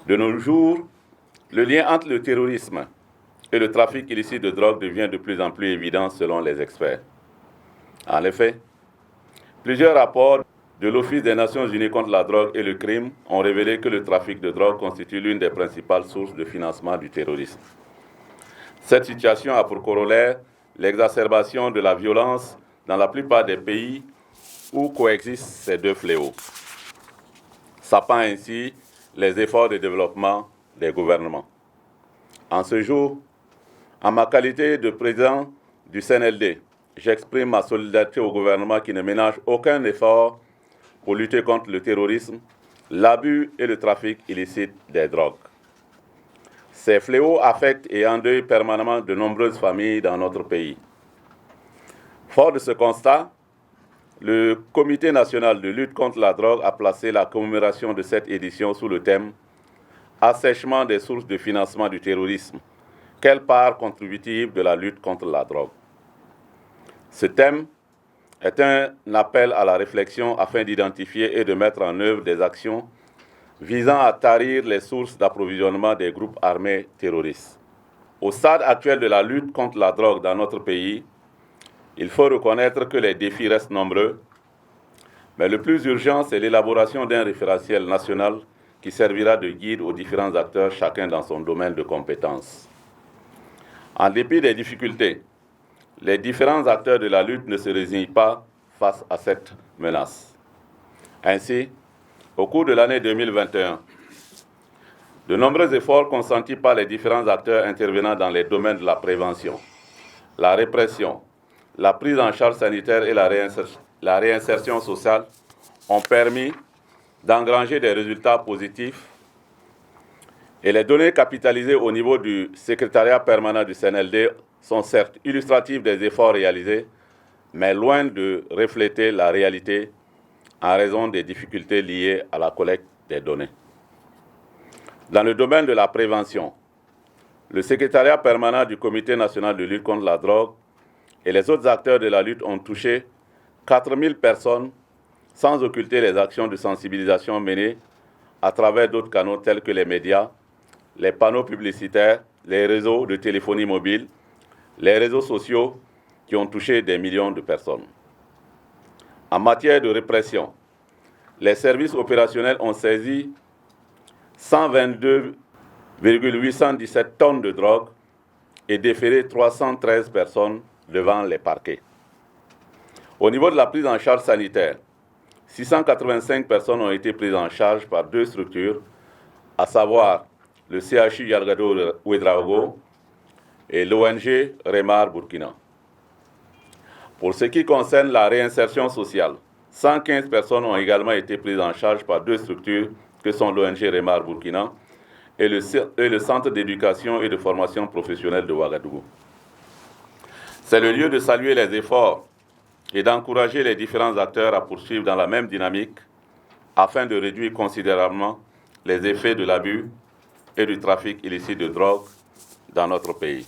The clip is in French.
De nos jours, le lien entre le terrorisme et le trafic illicite de drogue devient de plus en plus évident selon les experts. En effet, plusieurs rapports de l'Office des Nations Unies contre la drogue et le crime ont révélé que le trafic de drogue constitue l'une des principales sources de financement du terrorisme. Cette situation a pour corollaire l'exacerbation de la violence dans la plupart des pays où coexistent ces deux fléaux, sapant ainsi les efforts de développement des gouvernements. En ce jour, en ma qualité de président du CNLD, j'exprime ma solidarité au gouvernement qui ne ménage aucun effort pour lutter contre le terrorisme, l'abus et le trafic illicite des drogues. Ces fléaux affectent et endeuillent permanemment de nombreuses familles dans notre pays. Fort de ce constat, le Comité national de lutte contre la drogue a placé la commémoration de cette édition sous le thème « Assèchement des sources de financement du terrorisme. Quelle part contributive de la lutte contre la drogue ?» Ce thème est un appel à la réflexion afin d'identifier et de mettre en œuvre des actions visant à tarir les sources d'approvisionnement des groupes armés terroristes. Au stade actuel de la lutte contre la drogue dans notre pays, il faut reconnaître que les défis restent nombreux, mais le plus urgent, c'est l'élaboration d'un référentiel national qui servira de guide aux différents acteurs, chacun dans son domaine de compétences. En dépit des difficultés, les différents acteurs de la lutte ne se résignent pas face à cette menace. Ainsi, au cours de l'année 2021, de nombreux efforts consentis par les différents acteurs intervenant dans les domaines de la prévention, la répression, la prise en charge sanitaire et la réinsertion sociale ont permis d'engranger des résultats positifs et les données capitalisées au niveau du secrétariat permanent du CNLD sont certes illustratives des efforts réalisés, mais loin de refléter la réalité en raison des difficultés liées à la collecte des données. Dans le domaine de la prévention, le secrétariat permanent du Comité national de lutte contre la drogue et les autres acteurs de la lutte ont touché 4000 personnes sans occulter les actions de sensibilisation menées à travers d'autres canaux tels que les médias, les panneaux publicitaires, les réseaux de téléphonie mobile, les réseaux sociaux qui ont touché des millions de personnes. En matière de répression, les services opérationnels ont saisi 122,817 tonnes de drogue et déféré 313 personnes devant les parquets. Au niveau de la prise en charge sanitaire, 685 personnes ont été prises en charge par deux structures, à savoir le CHU Yalgado Ouedraogo et l'ONG Remar Burkina. Pour ce qui concerne la réinsertion sociale, 115 personnes ont également été prises en charge par deux structures que sont l'ONG Remar Burkina et le Centre d'éducation et de formation professionnelle de Ouagadougou. C'est le lieu de saluer les efforts et d'encourager les différents acteurs à poursuivre dans la même dynamique afin de réduire considérablement les effets de l'abus et du trafic illicite de drogue dans notre pays.